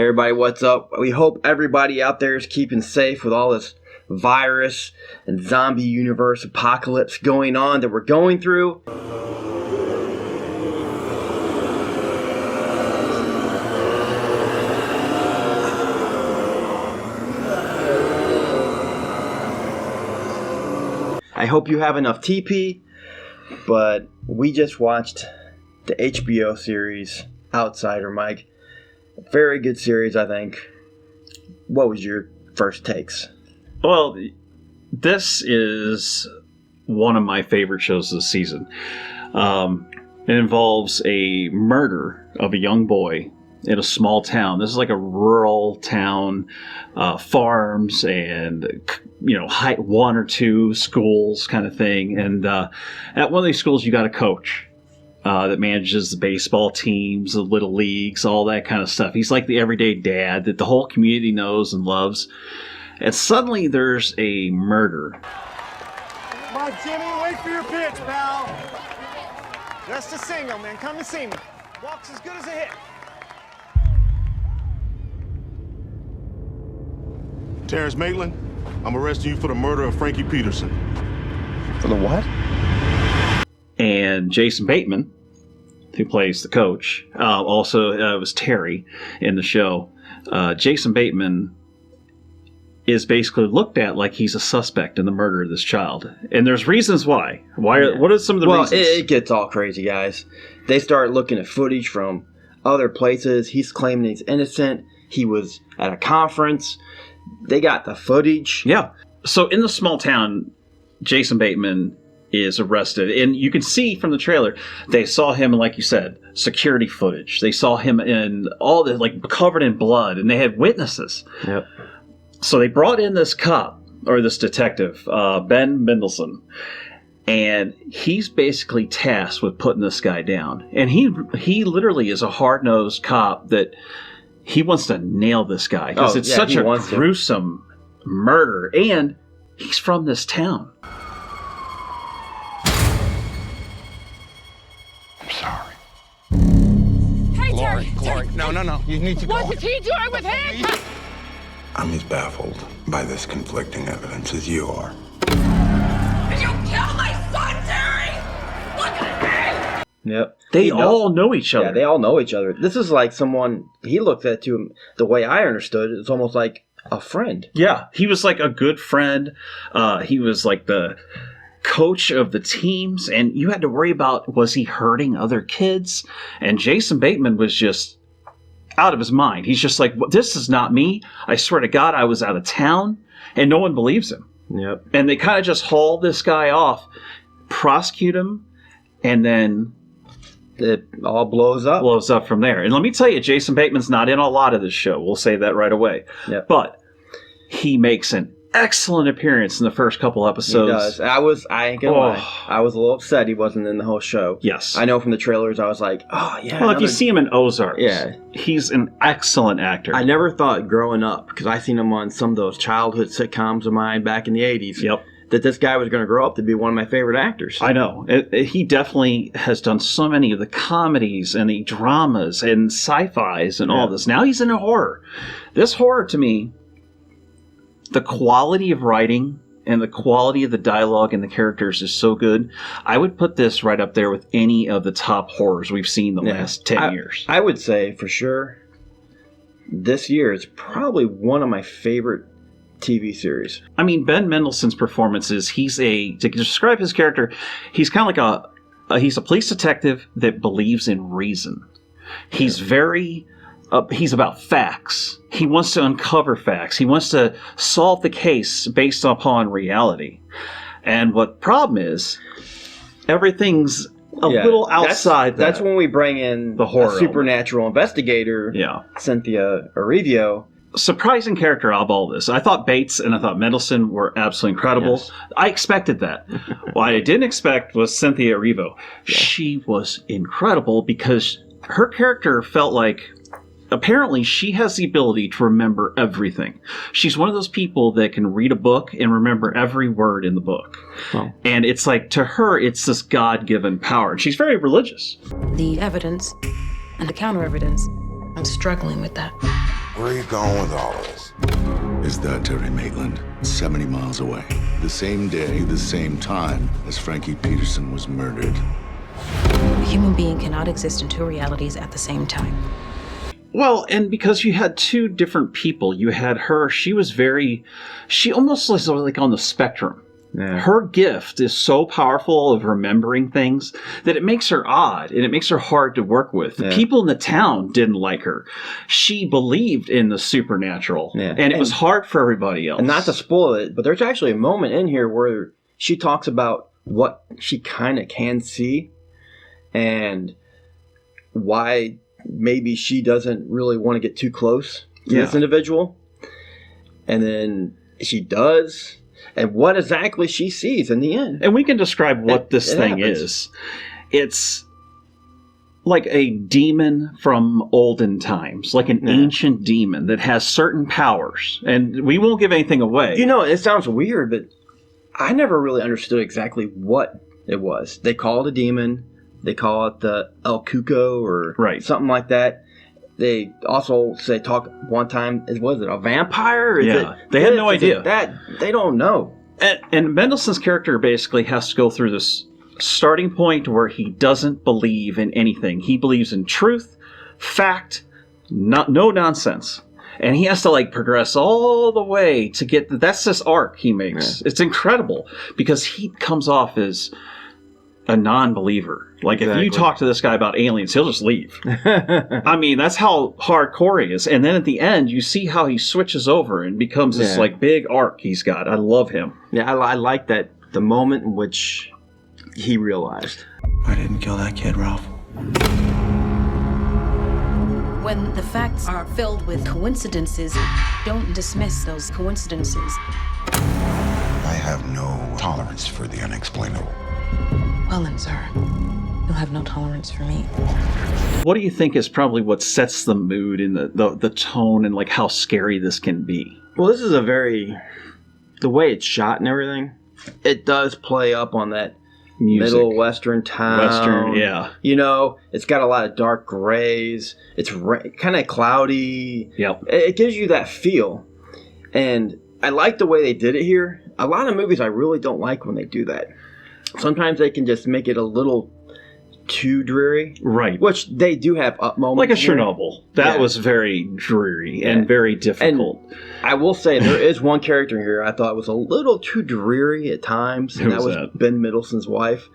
Hey everybody, what's up? We hope everybody out there is keeping safe with all this virus and zombie universe apocalypse going on that we're going through. I hope you have enough TP, but we just watched the HBO series Outsider, Mike. Very good series, I think. What was your first takes? Well, this is one of my favorite shows this season. It involves a murder of a young boy in a small town. This is like a rural town, farms and, one or two schools kind of thing. And at one of these schools, you got a coach that manages the baseball teams, the little leagues, all that kind of stuff. He's like the everyday dad that the whole community knows and loves. And suddenly there's a murder. Come on, Jimmy, wait for your pitch, pal. Just a single, man. Come and see me. Walk's as good as a hit. Terrence Maitland, I'm arresting you for the murder of Frankie Peterson. For the what? And Jason Bateman, who plays the coach, also was Terry in the show. Jason Bateman is basically looked at like he's a suspect in the murder of this child. And there's reasons why. What are some of the reasons? Well, it gets all crazy, guys. They start looking at footage from other places. He's claiming he's innocent. He was at a conference. They got the footage. Yeah. So in the small town, Jason Bateman is arrested, and you can see from the trailer they saw him, like you said, security footage. They saw him in all the covered in blood, and they had witnesses. Yep. So they brought in this cop or this detective, Ben Mendelsohn, and he's basically tasked with putting this guy down. And he literally is a hard-nosed cop that he wants to nail this guy because it's such a gruesome murder, and he's from this town. Sorry. Hey, Terry! Glory. No. You need to go. What is he doing with him? I'm as baffled by this conflicting evidence as you are. Did you kill my son, Terry? Look at me! Yep. They all know each other. Yeah, they all know each other. This is like someone, he looks at to him, the way I understood it, it's almost like a friend. Yeah, he was like a good friend. He was like the coach of the teams, and you had to worry about, was he hurting other kids? And Jason Bateman was just out of his mind. He's just like, this is not me. I swear to God, I was out of town, and no one believes him. Yep. And they kind of just haul this guy off, prosecute him, and then it all blows up. Blows up from there. And let me tell you, Jason Bateman's not in a lot of this show. We'll say that right away. Yep. But he makes an excellent appearance in the first couple episodes. He does. I ain't gonna lie. I was a little upset he wasn't in the whole show. Yes. I know from the trailers, I was like, oh, yeah. Well, if you see him in Ozarks, yeah, he's an excellent actor. I never thought growing up, because I seen him on some of those childhood sitcoms of mine back in the 80s. Yep. That this guy was going to grow up to be one of my favorite actors. I know. He definitely has done so many of the comedies and the dramas and sci-fis and all this. Now he's in a horror. This horror, to me, the quality of writing and the quality of the dialogue and the characters is so good. I would put this right up there with any of the top horrors we've seen the last 10 years. I would say, for sure, this year is probably one of my favorite TV series. I mean, Ben Mendelsohn's performance is, to describe his character, he's kind of like he's a police detective that believes in reason. He's he's about facts. He wants to uncover facts. He wants to solve the case based upon reality. And what the problem is, everything's a little outside that. That's when we bring in the horror supernatural investigator, Cynthia Erivo. Surprising character out of all this. I thought Bates and I thought Mendelsohn were absolutely incredible. Yes. I expected that. What I didn't expect was Cynthia Erivo. Yeah. She was incredible because her character felt like, apparently she has the ability to remember everything. She's one of those people that can read a book and remember every word in the book. Oh. And it's like, to her, it's this God-given power. And she's very religious. The evidence and the counter-evidence, I'm struggling with that. Where are you going with all of this? Is that Terry Maitland, 70 miles away. The same day, the same time as Frankie Peterson was murdered. A human being cannot exist in two realities at the same time. Well, and because you had two different people, you had her, she almost was like on the spectrum. Yeah. Her gift is so powerful of remembering things that it makes her odd and it makes her hard to work with. The people in the town didn't like her. She believed in the supernatural, and it was hard for everybody else. And not to spoil it, but there's actually a moment in here where she talks about what she kind of can see and why maybe she doesn't really want to get too close to this individual. And then she does. And what exactly she sees in the end. And we can describe what this thing is. It's like a demon from olden times, like an ancient demon that has certain powers. And we won't give anything away. You know, it sounds weird, but I never really understood exactly what it was. They call it a demon. They call it the El Cuco or something like that. They also talk one time, was it a vampire? They had no idea. That they don't know. And Mendelsohn's character basically has to go through this starting point where he doesn't believe in anything. He believes in truth, fact, no nonsense. And he has to progress all the way to get, that's this arc he makes. It's incredible because he comes off as a non-believer. If you talk to this guy about aliens, he'll just leave. I mean, that's how hardcore he is. And then at the end, you see how he switches over and becomes this big arc he's got. I love him. Yeah, I like that, the moment in which he realized. I didn't kill that kid, Ralph. When the facts are filled with coincidences, don't dismiss those coincidences. I have no tolerance for the unexplainable. Well then, sir, you'll have no tolerance for me. What do you think is probably what sets the mood and the tone and how scary this can be? Well, this is the way it's shot and everything, it does play up on that music. Middle Western town. Western, yeah. You know, it's got a lot of dark grays. It's kind of cloudy. Yep. It gives you that feel. And I like the way they did it here. A lot of movies I really don't like when they do that. Sometimes they can just make it a little too dreary. Right. Which they do have up moments. Like a Chernobyl. That was very dreary and very difficult. And I will say there is one character here I thought was a little too dreary at times. And that was Ben Mendelsohn's wife.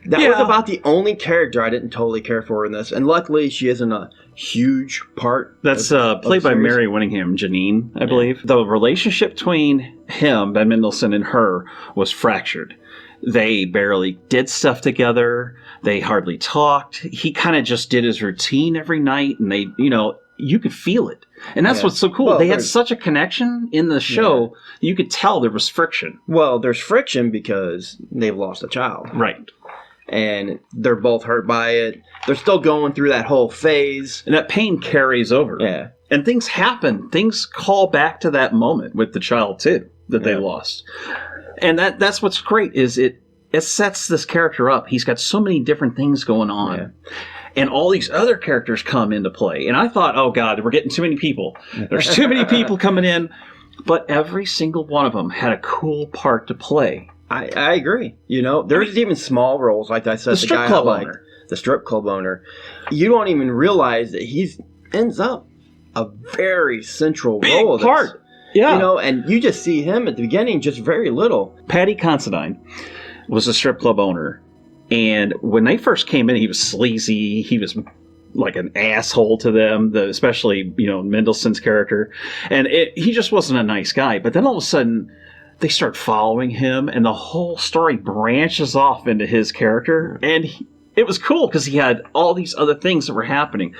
That was about the only character I didn't totally care for in this. And luckily she isn't a huge part. That's played by Mary Winningham, Janine, I believe. The relationship between him, Ben Mendelsohn, and her was fractured. They barely did stuff together. They hardly talked. He kind of just did his routine every night, and they, you could feel it. And that's what's so cool. Well, they had such a connection in the show, you could tell there was friction. Well, there's friction because they've lost a child. Right. And they're both hurt by it. They're still going through that whole phase. And that pain carries over. Yeah. And things happen. Things call back to that moment with the child, too, that they lost. And that's what's great is it sets this character up. He's got so many different things going on. Yeah. And all these other characters come into play. And I thought, oh, God, we're getting too many people. There's too many people coming in. But every single one of them had a cool part to play. I agree. There's even small roles, like I said. The strip club owner. The strip club owner. You don't even realize that he ends up a very central role. Big part. Yeah. And you just see him at the beginning, just very little. Patty Considine was a strip club owner. And when they first came in, he was sleazy. He was like an asshole to them, especially, Mendelsohn's character. And he just wasn't a nice guy. But then all of a sudden, they start following him, and the whole story branches off into his character. And it was cool because he had all these other things that were happening.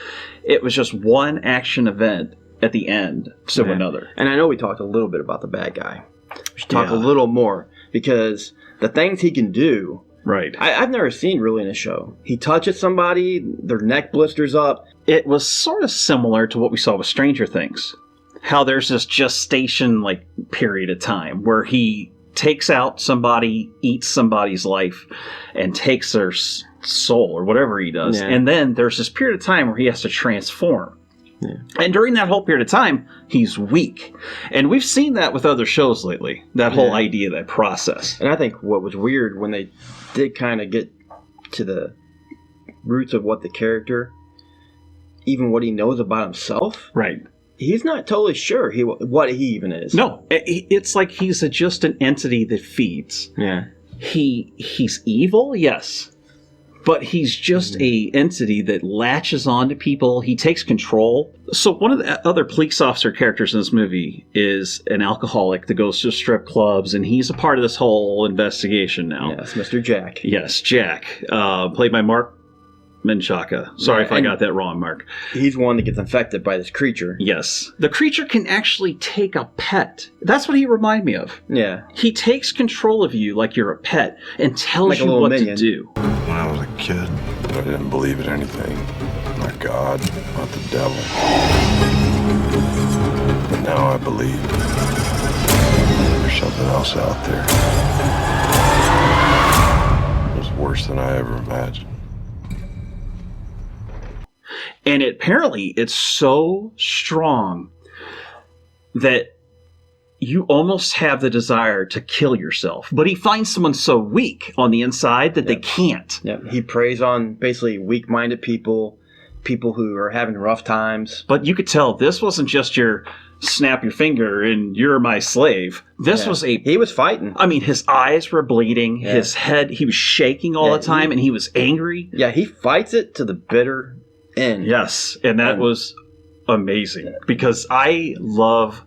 It was just one action event at the end to another. And I know we talked a little bit about the bad guy. We should talk a little more because the things he can do. Right. I've never seen really in a show. He touches somebody, their neck blisters up. It was sort of similar to what we saw with Stranger Things. How there's this gestation period of time where he takes out somebody, eats somebody's life, and takes their soul or whatever he does. Yeah. And then there's this period of time where he has to transform. Yeah. And during that whole period of time, he's weak. And we've seen that with other shows lately, that whole idea, that process. And I think what was weird when they did kind of get to the roots of what the character, even what he knows about himself. Right. He's not totally sure what he even is. No, it's like he's just an entity that feeds. Yeah. He's evil, yes. But he's just a entity that latches on to people. He takes control. So one of the other police officer characters in this movie is an alcoholic that goes to strip clubs, and he's a part of this whole investigation now. Yes, Mr. Jack. Yes, Jack, played by Mark Menchaca. Sorry if I got that wrong, Mark. He's one that gets infected by this creature. Yes. The creature can actually take a pet. That's what he reminded me of. Yeah. He takes control of you like you're a pet and tells Like a you little what minion. to do. When I was a kid, I didn't believe in anything. Not God, not the devil. But now I believe there's something else out there. It was worse than I ever imagined. And apparently it's so strong that you almost have the desire to kill yourself. But he finds someone so weak on the inside that they can't. Yeah. He preys on basically weak-minded people who are having rough times. But you could tell this wasn't just your snap your finger and you're my slave. This was He was fighting. I mean, his eyes were bleeding. Yeah. His head, he was shaking all the time, and he was angry. Yeah, he fights it to the bitter end. Yes, and that was amazing because I love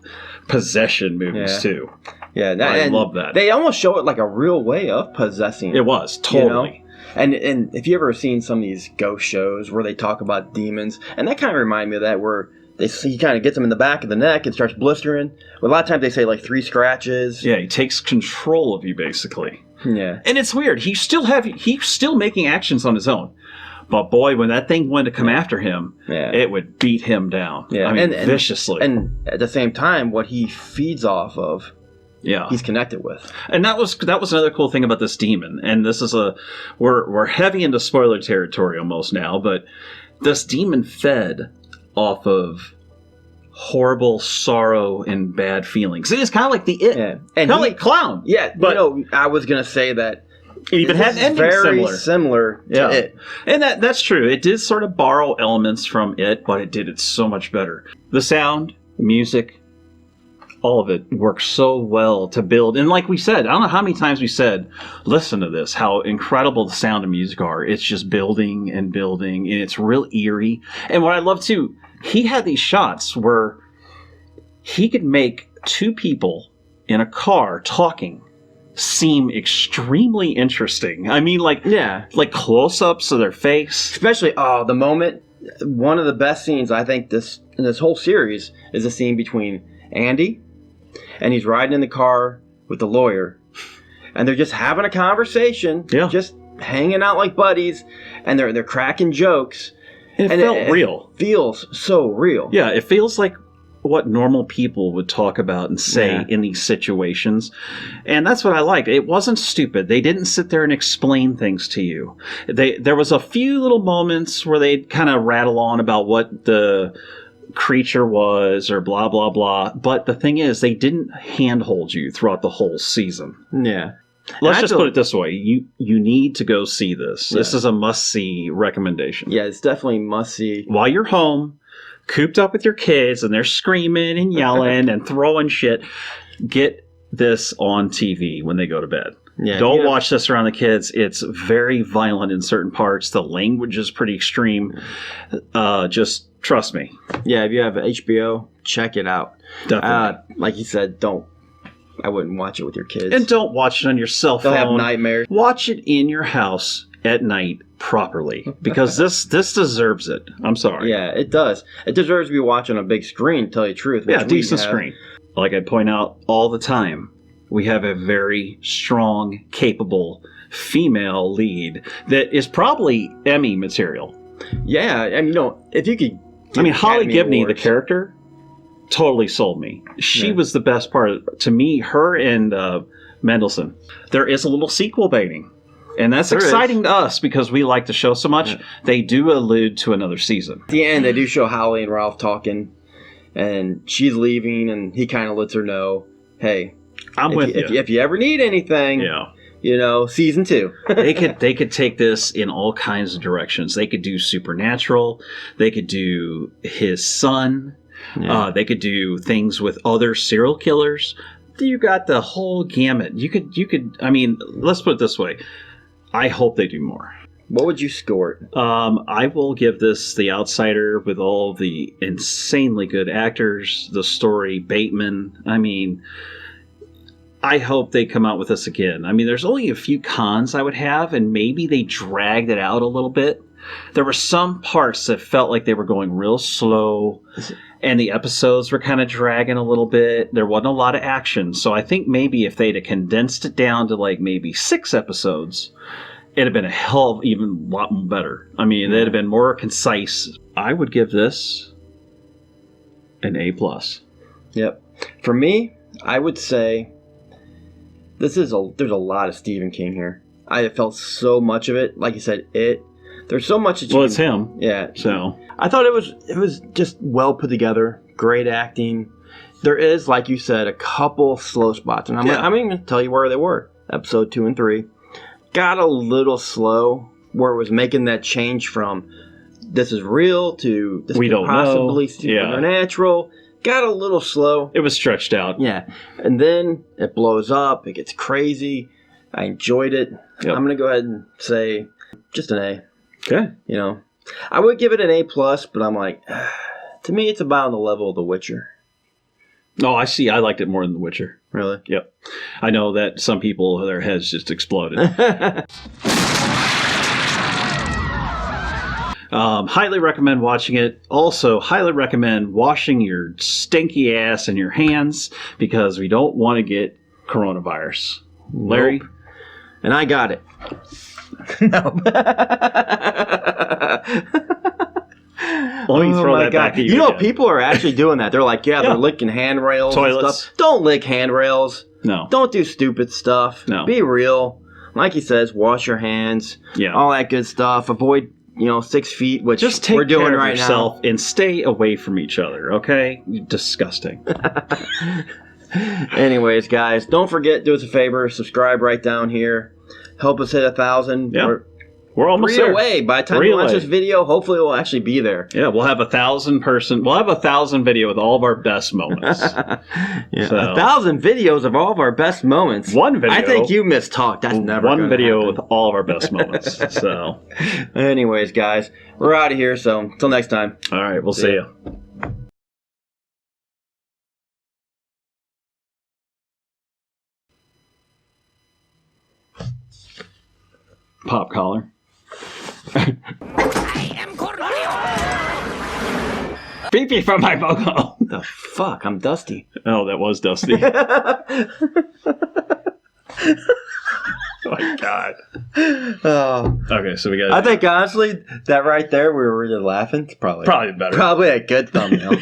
possession movies too. Yeah, I love that. They almost show it like a real way of possessing. It was totally. You know? And if you ever seen some of these ghost shows where they talk about demons, and that kind of reminded me of that, where he kind of gets them in the back of the neck and starts blistering. Well, a lot of times they say like 3 scratches. Yeah, he takes control of you basically. Yeah, and it's weird. He's still making actions on his own. But boy, when that thing went to come after him, it would beat him down. Yeah, I mean, viciously. And at the same time, what he feeds off of, he's connected with. And that was another cool thing about this demon. And this is we're heavy into spoiler territory almost now, but this demon fed off of horrible sorrow and bad feelings. It's kind of like the It, and kind of like Clown. Yeah, but I was gonna say that. It even had endings very similar to It. And that's true. It did sort of borrow elements from It, but it did it so much better. The sound, the music, all of it works so well to build. And like we said, I don't know how many times we said, listen to this, how incredible the sound and music are. It's just building and building, and it's real eerie. And what I love too, he had these shots where he could make 2 people in a car talking seem extremely interesting. I mean, like close-ups of their face. Especially, the moment, one of the best scenes I think in this whole series is a scene between Andy, and he's riding in the car with the lawyer, and they're just having a conversation, just hanging out like buddies, and they're cracking jokes. And it felt real. It feels so real. Yeah, it feels like what normal people would talk about and say in these situations. And that's what I liked. It wasn't stupid. They didn't sit there and explain things to you. There was a few little moments where they'd kind of rattle on about what the creature was or blah, blah, blah. But the thing is, they didn't handhold you throughout the whole season. Yeah. Let's just put it this way. You need to go see this. This is a must-see recommendation. Yeah, it's definitely must-see. While you're home, cooped up with your kids, and they're screaming and yelling and throwing shit, get this on TV when they go to bed. Yeah, don't watch this around the kids. It's very violent in certain parts. The language is pretty extreme. Just trust me. Yeah, if you have HBO, check it out. Definitely. Like you said, I wouldn't watch it with your kids. And don't watch it on your cell phone. They'll have nightmares. Watch it in your house at night properly, because this deserves it. I'm sorry. Yeah, it does. It deserves to be watched on a big screen, to tell you the truth. Yeah, decent screen. Like I point out all the time, we have a very strong, capable female lead that is probably Emmy material. Yeah, and if you could... Holly Gibney, the character, totally sold me. She was the best part. To me, her and Mendelsohn. There is a little sequel baiting. And that's exciting to us because we like the show so much. Yeah. They do allude to another season. At the end, they do show Holly and Ralph talking, and she's leaving, and he kind of lets her know, hey, I'm with you. If you ever need anything, season 2. they could take this in all kinds of directions. They could do supernatural. They could do his son. Yeah. They could do things with other serial killers. You got the whole gamut. You could. I mean, let's put it this way. I hope they do more. What would you score it? I will give this The Outsider with all the insanely good actors, the story, Bateman. I mean, I hope they come out with this again. I mean, there's only a few cons I would have, and maybe they dragged it out a little bit. There were some parts that felt like they were going real slow, and the episodes were kind of dragging a little bit. There wasn't a lot of action. So I think maybe if they'd have condensed it down to like maybe 6 episodes, it'd have been a hell of even lot better. I mean, it'd have been more concise. I would give this an A+. Yep. For me, I would say there's a lot of Stephen King here. I felt so much of it. Like you said, there's so much that you it's him. Yeah. So I thought it was just well put together. Great acting. There is, like you said, a couple slow spots, and I'm not even going to tell you where they were. Episode 2 and 3 got a little slow, where it was making that change from this is real to this we don't possibly know. Supernatural. Got a little slow. It was stretched out. Yeah, and then it blows up. It gets crazy. I enjoyed it. Yep. I'm going to go ahead and say just an A. Okay. I would give it an A+, but I'm like, to me, it's about on the level of The Witcher. Oh, I see. I liked it more than The Witcher. Really? Yep. I know that some people, their heads just exploded. Highly recommend watching it. Also, highly recommend washing your stinky ass and your hands because we don't want to get coronavirus. Larry? Nope. And I got it. No. Let me throw that back at you. People are actually doing that. They're like, they're licking handrails Toilets. and stuff. Don't lick handrails. No. Don't do stupid stuff. No. Be real. Like he says, wash your hands. Yeah. All that good stuff. Avoid, 6 feet, which just take we're doing care of right yourself now. And stay away from each other, okay? Disgusting. Anyways, guys, don't forget, do us a favor, subscribe right down here. Help us hit 1,000. Yeah. We're almost 3 there. away. By the time you watch this video, hopefully we'll actually be there. Yeah, we'll have 1,000 video with all of our best moments. 1,000 videos of all of our best moments. One video. I think you mistalked. That's never one video happen. with all of our best moments. So, anyways, guys, we're out of here. So until next time. All right, we'll see you. Pop collar. I am Cornelio. Beepy from my vocal. The fuck? I'm Dusty. Oh, that was Dusty. Oh my god. Oh. Okay, so we got. I think honestly, that right there, we were really laughing. It's probably better. Probably a good thumbnail.